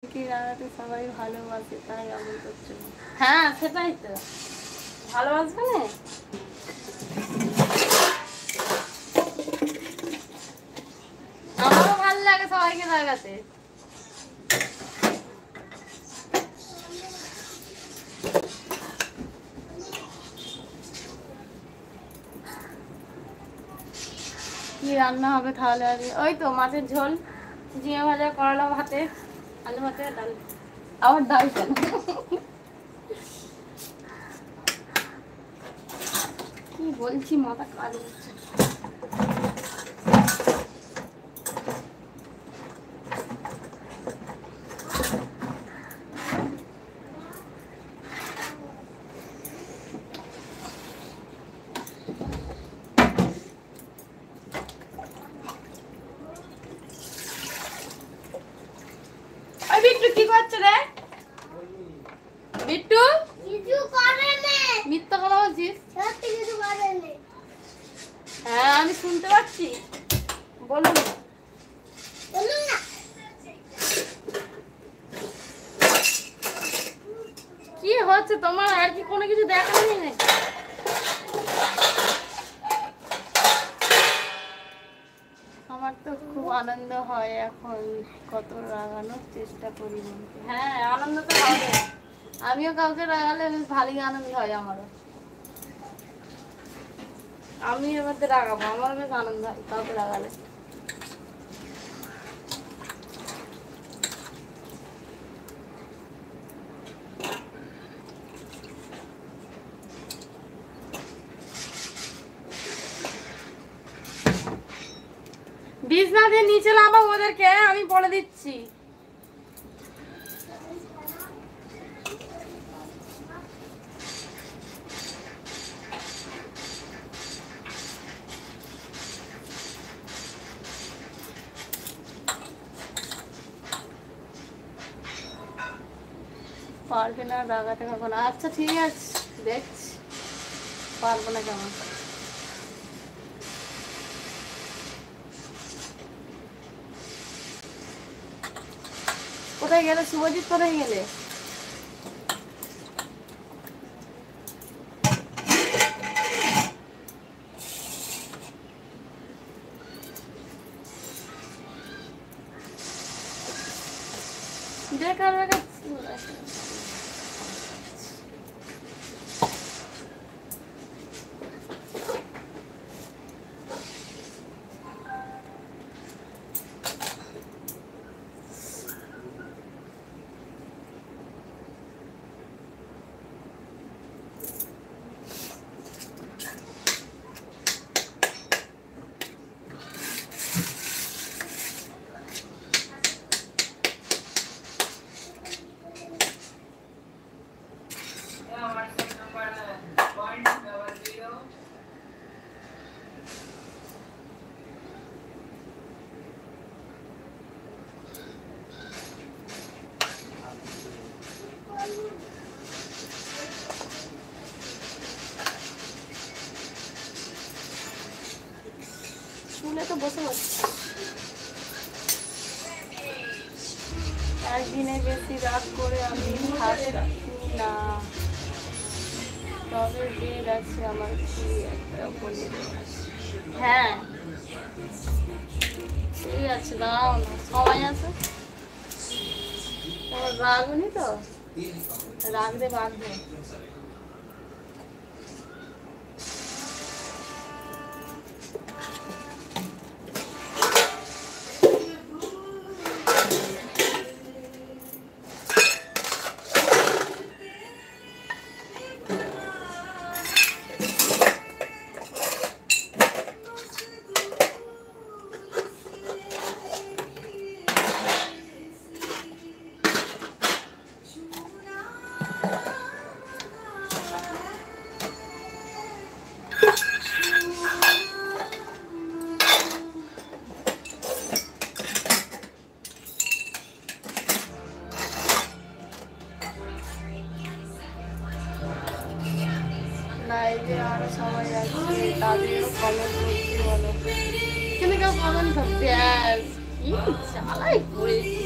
কি রান্নাতে সবাই ভালোবাসে তাই আমল করছে। হ্যাঁ সেটাই তো, ভালোবাসবে না? আমারও ভালো লাগে সবাইকে লাগাতে। কি রান্না হবে তাহলে? আর ওই তো মাছের ঝোল, ঝিঙে ভাজা, করলা ভাতে, আলু ভাতে, ডাল। আবার ডাল কেন? কি বলছি মাথা কাজ হচ্ছে। ওই বিট্টু কি করছে রে? বিট্টু কিছু করে না, মিথ্যা কথা বলছিস? সত্যি কিছু করে না। হ্যাঁ আমি শুনতে পাচ্ছি, বলুন না। বলুন না। কি হচ্ছে তোমার? আর কি কোনো কিছু দেখা নেই নাকি? আমার তো খুব আনন্দ হয় এখন, কত রাগানোর চেষ্টা করি মনকে। হ্যাঁ আনন্দ তো হবে, আমিও কাউকে রাগালে বেশ ভালোই আনন্দ হয় আমারও। আমি এবার রাগাবো, আমার বেশ আনন্দ হয় কাউকে রাগালে। বিছনা দিয়ে নিচে নামাবো ওদেরকে, আমি বলে দিচ্ছি। পারবে না রাগাতে পারবো না। আচ্ছা ঠিক আছে, দেখছি পারবো না কেমন। কোথায় গেলে শুভজিৎ? কোথায় গেলে? বেকার বেকার শুনে তো বসে বসে একদিনে বেশি রাত করে আমি ভাবছি না, তবে বেড আছে আমার কি একটা বলে। হ্যাঁ ঠিক আছে, দাঁড়াও না, সময় আছে। তোমার রাগুনি তো, রাগলে বাঁধবে। লাইভে আরো সবাই আছে, তাদেরও কমেন্ট করতে বলো। কিন্তু কেউ কমেন্ট করতে, ব্যাস কি চালাই করেছি।